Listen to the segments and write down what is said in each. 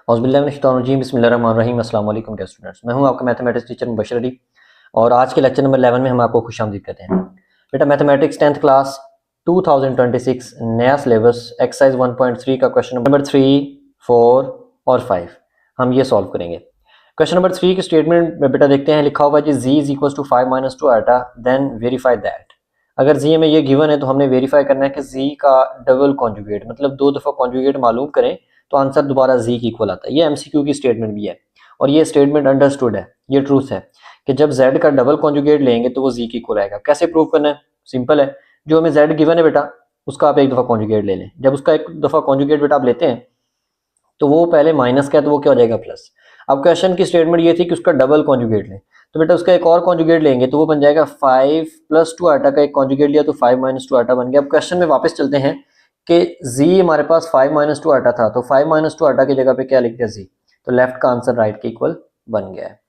औज़ुबिल्लाहिमिनश्शैतानिर्रजीम बिस्मिल्लाहिर्रहमानिर्रहीम। अस्सलाम वालेकुम डियर स्टूडेंट्स, मैं हूं आपका मैथमेटिक्स टीचर मुबशर अली और आज के लेक्चर नंबर 11 में हम आपको खुशामदीद कहते हैं। बेटा मैथमेटिक्स 10th क्लास 2026 नया सिलेबस एक्सरसाइज 1.3 का क्वेश्चन नंबर 3, 4 और 5 हम ये सॉल्व करेंगे। क्वेश्चन नंबर 3 की स्टेटमेंट में बेटा देखते हैं, लिखा हुआ है जी z is equal to 5 minus 2 iota then verify that. अगर z में ये गिवन है तो हमने वेरीफाई करना है कि z का डबल कॉन्जुगेट मतलब 2 दफ़ा कॉन्जुगेट मालूम करें तो आंसर दोबारा z की इक्वल आता है। ये एमसीक्यू की स्टेटमेंट भी है और ये स्टेटमेंट अंडरस्टूड है, ये ट्रूथ है कि जब z का डबल कॉन्जुगेट लेंगे तो वो z की इक्वल आएगा। कैसे प्रूव करना है? सिंपल है, जो हमें z गिवन है बेटा उसका आप एक दफ़ा कॉन्जुगेट ले लें। जब उसका एक दफ़ा कॉन्जुगेट बेटा आप लेते हैं तो वो पहले माइनस का है तो वो क्या हो जाएगा प्लस। अब क्वेश्चन की स्टेटमेंट ये थी कि उसका डबल कॉन्जुगेट लें, तो बेटा उसका एक और कॉन्जुगेट लेंगे तो वो बन जाएगा 5 प्लस 2 आटा का एक कॉन्जुगेट लिया तो 5 माइनस 2 आटा बन गया। अब क्वेश्चन में वापस चलते हैं कि z हमारे पास 5 माइनस 2 आटा था तो 5 माइनस 2 आटा की जगह पे क्या लिख दिया z, तो लेफ्ट का आंसर राइट के इक्वल बन गया है।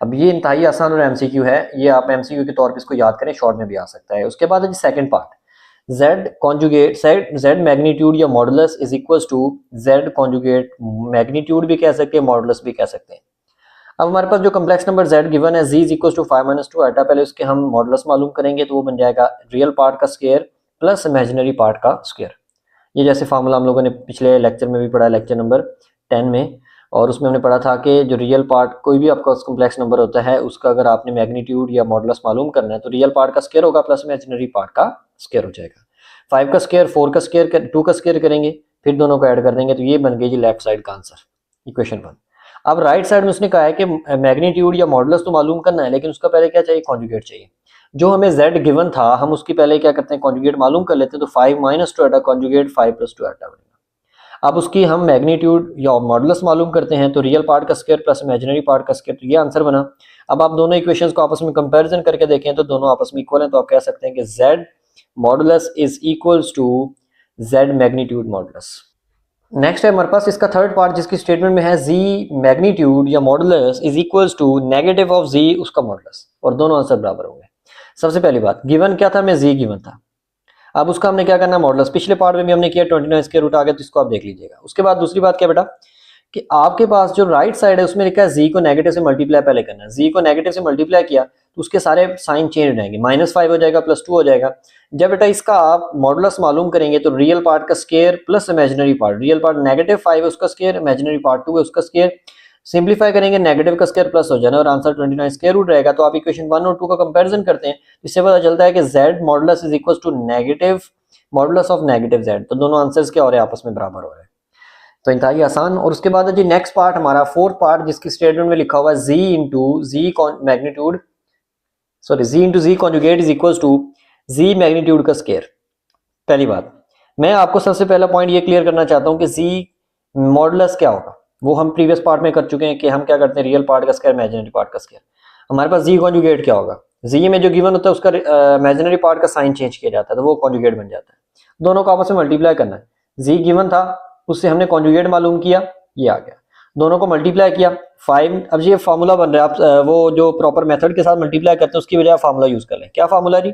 अब ये इंतहाई आसान और एमसीक्यू है, ये आप एमसीक्यू के तौर पे इसको याद करें, शॉर्ट में भी आ सकता है। उसके बाद है जी second part, z conjugate z magnitude या modulus is equals to z conjugate. Magnitude भी कह सकते हैं, मॉडुलस भी कह सकते हैं। अब हमारे पास जो कम्प्लेक्स नंबर z गिवन है z is equals to 5 minus 2 iota, पहले उसके हम मॉडुलस मालूम करेंगे तो वो बन जाएगा रियल पार्ट का स्क्वायर प्लस इमेजिनरी पार्ट का स्क्वायर। ये जैसे फार्मूला हम लोगों ने पिछले लेक्चर में भी पढ़ा, लेक्चर नंबर 10 में, और उसमें हमने पढ़ा था कि जो रियल पार्ट कोई भी आपका कॉम्प्लेक्स नंबर होता है उसका अगर आपने मैग्नीट्यूड या मॉडुलस मालूम करना है तो रियल पार्ट का स्क्वायर होगा प्लस इमेजिनरी पार्ट का स्क्वायर हो जाएगा। 5 का स्क्वायर 4 का स्क्वायर 2 का स्क्वायर करेंगे, फिर दोनों को ऐड कर देंगे तो ये बन गई जी लेफ्ट साइड का आंसर, इक्वेशन 1। अब राइट साइड में उसने कहा है कि मैग्नीट्यूड या मॉडुलस तो मालूम करना है लेकिन उसका पहले क्या चाहिए, कॉन्जुगेट चाहिए। जो हमें z गिवन था हम उसकी पहले क्या करते हैं, कॉन्जुगेट मालूम कर लेते हैं, तो 5 माइनस 2 आटा कॉन्जुगेट 5 प्लस 2 आटा बनेगा। अब उसकी हम मैग्नीट्यूड या मॉडुलस मालूम करते हैं तो रियल पार्ट का स्क्वायर प्लस इमेजिनरी पार्ट का स्क्वायर, तो ये आंसर बना। अब आप दोनों इक्वेशंस को आपस में कंपैरिजन करके देखें तो दोनों आपस में इक्वल हैं, तो आप कह सकते हैं कि z modulus is equals to z magnitude modulus. Next है हमारे पास इसका थर्ड पार्ट जिसकी स्टेटमेंट में है z मैग्नीट्यूड या modulus is equals to negative of z उसका मॉडुलस, और दोनों आंसर बराबर होंगे। सबसे पहली बात, गिवन क्या था, हमें z गिवन था। अब उसका हमने क्या करना है, मॉडुलस। पिछले पार्ट में भी हमने किया 29 स्क्वायर रूट आ गया तो इसको आप देख लीजिएगा। उसके बाद दूसरी बात क्या बेटा कि आपके पास जो राइट साइड है उसमें लिखा है z को नेगेटिव से मल्टीप्लाई पहले करना है। z को नेगेटिव से मल्टीप्लाई किया तो उसके सारे साइन चेंज हो जाएंगे, -5 हो जाएगा प्लस 2 हो जाएगा। जब बेटा इसका आप मॉडुलस मालूम करेंगे तो रियल पार्ट का square plus imaginary part, real part -5 है उसका स्क्वायर, इमेजिनरी पार्ट 2 है उसका स्क्वायर, सिंप्लीफाई करेंगे नेगेटिव का स्क्वायर प्लस हो जाना और आंसर 29 स्क्वायर रूट रहेगा। तो आप इक्वेशन 1 और 2 का कंपैरिजन करते हैं, इससे पता चलता है कि z modulus is equal to negative modulus of negative z, तो दोनों आंसर्स क्या हो रहे हैं, आपस में बराबर हो रहे हैं। तो इंतहाई आसान। और उसके बाद है जी नेक्स्ट पार्ट हमारा फोर्थ पार्ट जिसकी स्टेटमेंट में लिखा हुआ है z into z magnitude sorry z into z conjugate is equal to z magnitude का स्क्वायर। पहली बात मैं आपको सबसे पहला पॉइंट ये क्लियर करना चाहता हूँ कि z मॉडुलस क्या होगा, वो हम प्रीवियस पार्ट में कर चुके हैं कि हम क्या करते हैं, रियल पार्ट का स्क्वायर इमेजिनरी पार्ट का स्क्वायर। हमारे पास z कॉन्जुगेट क्या होगा, z में जो गिवन होता है उसका इमेजिनरी पार्ट का साइन चेंज किया जाता है तो वो कॉन्जुगेट बन जाता है। दोनों को आपस में मल्टीप्लाई करना है, z गिवन था उससे हमने कॉन्जुगेट मालूम किया, ये आ गया, दोनों को मल्टीप्लाई किया 5। अब ये फार्मूला बन रहा है, आप वो जो प्रॉपर मेथड के साथ मल्टीप्लाई करते हैं उसकी बजाय फार्मूला यूज कर लें। क्या फार्मूला जी,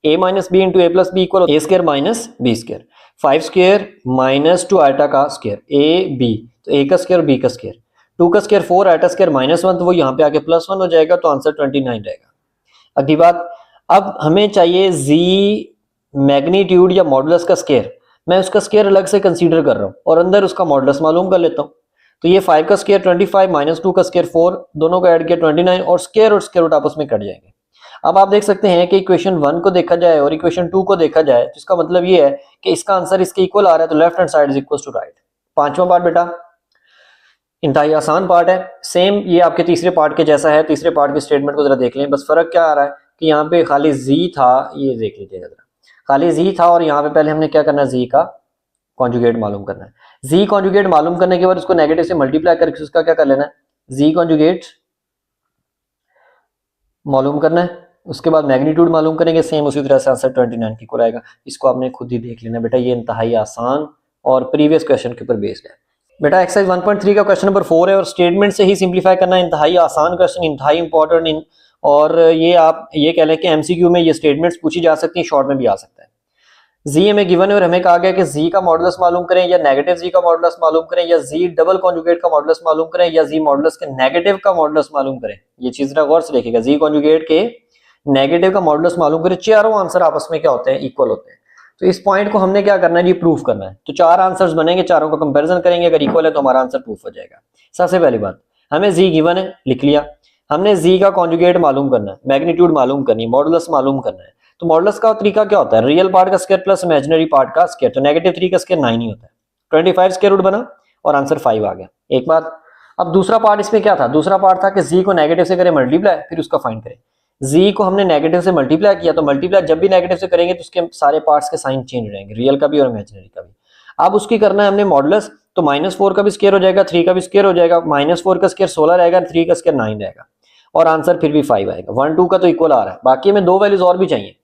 a minus b into a plus b equal a square minus b square, 5 square minus 2 iota का स्क्वायर ए बी, तो ए का स्क्वायर बी का स्क्वायर, 2 का स्क्वायर 4 आटा स्क्वायर -1 तो वो यहाँ पे आके +1 हो जाएगा तो आंसर 29 रहेगा। अगली बात, अब हमें चाहिए z मैग्नीट्यूड या मॉडुलस का स्क्वायर, मैं उसका स्क्वायर अलग से कंसीडर कर रहा हूँ और अंदर उसका मॉडुलस मालूम कर लेता हूँ। तो ये 5 का स्क्वायर 25 माइनस 2 का स्क्वायर 4, दोनों को ऐड किया 29 और स्क्वायर रूट आपस में कट जाएंगे। अब आप देख सकते हैं कि इक्वेशन 1 को देखा जाए और इक्वेशन 2 को देखा जाए तो इसका मतलब ये है कि इसका आंसर इसके इक्वल आ रहा है, तो left hand side is equal to right. पांचवा पार्ट बेटा इंतहाई आसान पार्ट है, सेम ये आपके तीसरे पार्ट के जैसा है। तीसरे पार्ट की स्टेटमेंट को जरा देख लें, बस फर्क क्या आ रहा है कि यहाँ पे खाली z था, ये देख लीजिएगा जरा, खाली z था और यहाँ पे पहले हमने क्या करना है, z का कॉन्जुगेट मालूम करना है। z कॉन्जुगेट मालूम करने के बाद उसको नेगेटिव से मल्टीप्लाई करके उसका क्या कर लेना है, z कॉन्जुगेट मालूम करना है। उसके बाद मैग्नीट्यूड मालूम करेंगे, सेम उसी तरह से आंसर 29 की इक्वल आएगा। इसको आपने खुद ही देख लेना बेटा, ये इंतहाई आसान और प्रीवियस क्वेश्चन के ऊपर बेस्ड है। बेटा एक्सरसाइज 1.3 का क्वेश्चन नंबर 4 है और स्टेटमेंट से ही सिंप्लीफाई करना है। इंतहाई आसान क्वेश्चन, इंतहाई इंपॉर्टेंट, और ये आप ये कह लें कि एमसीक्यू में ये स्टेटमेंट्स पूछी जा सकती हैं, शॉर्ट में भी आ सकता है। जी हमें गिवन है और हमें कहा गया कि जी का मॉडुलस मालूम करें या नेगेटिव जी का मॉडुलस मालूम करें या जी डबल कॉन्जुगेट का मॉडुलस मालूम करें या जी मॉडुलस के नेगेटिव का मॉडुलस मालूम करें। ये चीज गौर से देखिएगा, जी कॉन्जुगेट के नेगेटिव का मॉडुलस मालूम करें, चारों आंसर आपस में क्या होते हैं, इक्वल होते हैं। तो इस पॉइंट को हमने क्या करना है जी, प्रूफ करना है। तो चार आंसर्स बनेंगे, चारों का कंपैरिजन करेंगे, अगर इक्वल है तो हमारा आंसर प्रूफ हो जाएगा। सबसे पहली बात, हमें जी गिवन है, लिख लिया। हमने जी का कॉन्जुगेट मालूम करना है, मैग्नीट्यूड मालूम करनी है, मॉडुलस मालूम करना है। तो मॉडुलस का तरीका क्या होता है, रियल पार्ट का स्क्वायर प्लस इमेजिनरी पार्ट का स्क्वायर। तो -3 का स्क्वायर 9 ही होता है। 25 स्क्वायर रूट बना और आंसर 5 आ गया। एक बात। अब दूसरा पार्ट इसमें क्या था, दूसरा पार्ट था कि जी को नेगेटिव से करें मल्टीप्लाई, फिर उसका फाइंड करें। जी को हमने नेगेटिव से मल्टीप्लाई किया, तो मल्टीप्लाई जब भी नेगेटिव से करेंगे तो उसके सारे पार्ट्स के साइन चेंज हो जाएंगे, रियल का भी और इमेजिनरी का भी। अब उसकी करना है हमने मॉडुलस, तो -4 का भी स्क्वायर हो जाएगा, 3 का भी स्क्वायर हो जाएगा, -4 का स्क्वायर 16 रहेगा, 3 का स्क्वायर 9 रहेगा और आंसर फिर भी 5 आएगा। 1 2 का तो इक्वल आ रहा है। बाकी हमें दो वैल्यूज और भी चाहिए।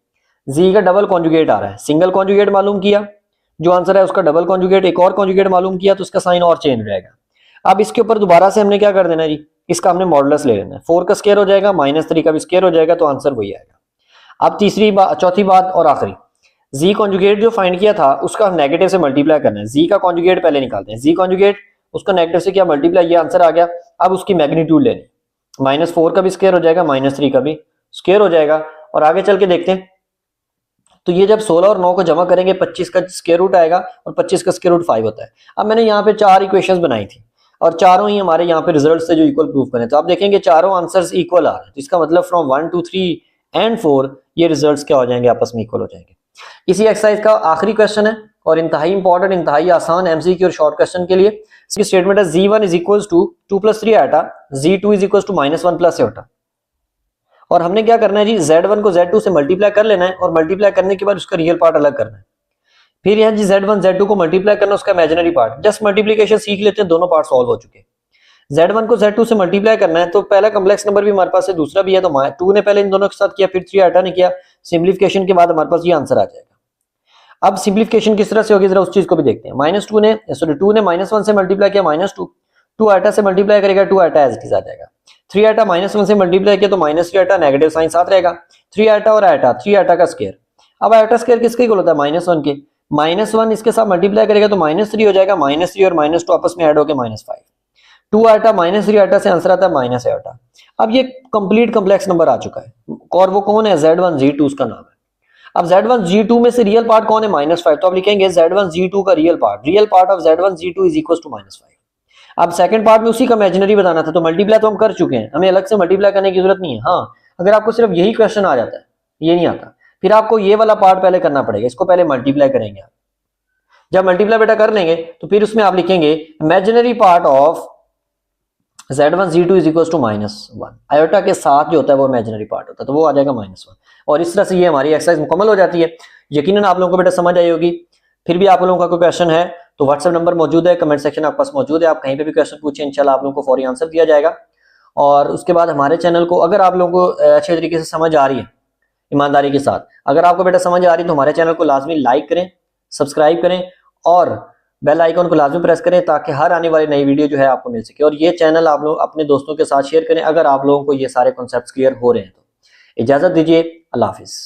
जी का डबल कॉन्जुगेट आ रहा है, सिंगल कॉन्जुगेट मालूम किया, जो आंसर है उसका डबल कॉन्जुगेट, एक और कॉन्जुगेट मालूम किया तो उसका साइन और चेंज हो जाएगा। अब इसके ऊपर दोबारा से हमने क्या कर देना है जी, इसका हमने मॉडुलस ले लेना है। 4 का स्क्वायर हो जाएगा, -3 का भी स्क्वायर हो जाएगा, तो आंसर वही आएगा। अब चौथी बात और आखिरी, जी कॉन्जुगेट जो फाइंड किया था उसका नेगेटिव से मल्टीप्लाई करना है। जी का कॉन्जुगेट पहले निकालते हैं, जी कॉन्जुगेट उसका नेगेटिव से क्या मल्टीप्लाई, ये आंसर आ गया। अब उसकी मैग्नीट्यूड लेनी, -4 का भी स्क्वायर हो जाएगा, -3 का भी स्क्वायर हो जाएगा और आगे चल के देखते हैं। तो ये जब 16 और 9 को जमा करेंगे 25 का स्क्वायर रूट आएगा और 25 का स्क्वायर रूट 5 होता है। अब मैंने यहाँ पे चार इक्वेशंस बनाई थी और चारों ही हमारे यहाँ पे रिजल्ट से जो इक्वल प्रूफ करें, तो आप देखेंगे चारों आंसर्स इक्वल आ रहे हैं। तो इसका मतलब फ्रॉम 1 2 3 एंड 4 ये रिजल्ट्स क्या हो जाएंगे, आपस में इक्वल हो जाएंगे। इसी एक्सरसाइज का आखिरी क्वेश्चन है और इंतहाई इंपॉर्टेंट, इंतहाई आसान एमसीक्यू और शॉर्ट क्वेश्चन के लिए। इसकी स्टेटमेंट है जी1 इज इक्वल टू 2 + 3 आटा, जी2 इज इक्वल टू -1 + आटा। और हमने क्या करना है जी, z1 को z2 से मल्टीप्लाई कर लेना है और मल्टीप्लाई करने के बाद उसका रियल पार्ट अलग करना है। फिर यहाँ जी z1 z2 को मल्टीप्लाई करना, उसका इमेजिनरी पार्ट। जस्ट मल्टीप्लिकेशन सीख लेते हैं, दोनों पार्ट सॉल्व हो चुके हैं। z1 को z2 से मल्टीप्लाई करना है, तो पहला कॉम्प्लेक्स नंबर भी हमारे पास है, दूसरा भी है, तो 2 ने पहले इन दोनों के साथ किया, फिर 3 आटा ने किया। सिंप्लीफिकेशन के बाद हमारे पास ये आंसर आ जाएगा। अब सिंप्लीफिकेशन किस तरह से होगी जरा उस चीज को भी देखते हैं। -2 ने -1 से मल्टीप्लाई किया, -2 आटा से मल्टीप्लाई करेगा, 2 आटा एज इट इज आ जाएगा। 3 आटा -1 से मल्टीप्लाई किया तो -3 आटा, नेगेटिव साइन साथ रहेगा। 3 आटा और आटा, 3 आटा का स्क्वायर। अब आटा स्क्वायर किसके इक्वल होता है, -1 के। -1 इसके साथ मल्टीप्लाई करेगा तो -3 हो जाएगा, -3 और -2 आपस में ऐड होकर -5। 2 आटा -3 आटा से आंसर आता है -8 आटा। अब ये कंप्लीट कॉम्प्लेक्स नंबर आ चुका है और वो कौन है, Z1 Z2 उसका नाम है। अब Z1 Z2 में से रियल पार्ट कौन है, -5। तो आप लिखेंगे Z1 Z2 का real part of Z1 Z2 is equal to -5। अब सेकंड पार्ट में उसी का इमेजिनरी बताना था, तो मल्टीप्लाई तो हम कर चुके हैं, हमें अलग से मल्टीप्लाई करने की जरूरत नहीं है। हाँ, अगर आपको सिर्फ यही क्वेश्चन आ जाता है, ये नहीं आता, फिर आपको ये वाला पार्ट पहले करना पड़ेगा, इसको पहले मल्टीप्लाई करेंगे आप। जब मल्टीप्लाई बेटा कर लेंगे तो फिर उसमें आप लिखेंगे imaginary part of Z1 Z2 is equal to -1। Iota के साथ जो होता है वो इमेजिनरी पार्ट होता है, तो वो आ जाएगा -1। और इस तरह से ये हमारी एक्सरसाइज मुकम्मल हो जाती है। यकीनन आप लोगों को बेटा समझ आई होगी। फिर भी आप लोगों का कोई क्वेश्चन है तो व्हाट्सएप नंबर मौजूद है, कमेंट सेक्शन आपके पास मौजूद है, आप कहीं पे भी क्वेश्चन पूछें, इंशाल्लाह आप लोगों को फौरी आंसर दिया जाएगा। और उसके बाद हमारे चैनल को अगर आप लोगों को अच्छे तरीके से समझ आ रही है, ईमानदारी के साथ अगर आपको बेटा समझ आ रही है, तो हमारे चैनल को लाजमी लाइक करें, सब्सक्राइब करें और बेल आइकन को लाजमी प्रेस करें, ताकि हर आने वाली नई वीडियो जो है आपको मिल सके। और ये चैनल आप लोग अपने दोस्तों के साथ शेयर करें अगर आप लोगों को ये सारे कॉन्सेप्ट्स क्लियर हो रहे हैं तो। इजाजत दीजिए, अल्लाह हाफिज।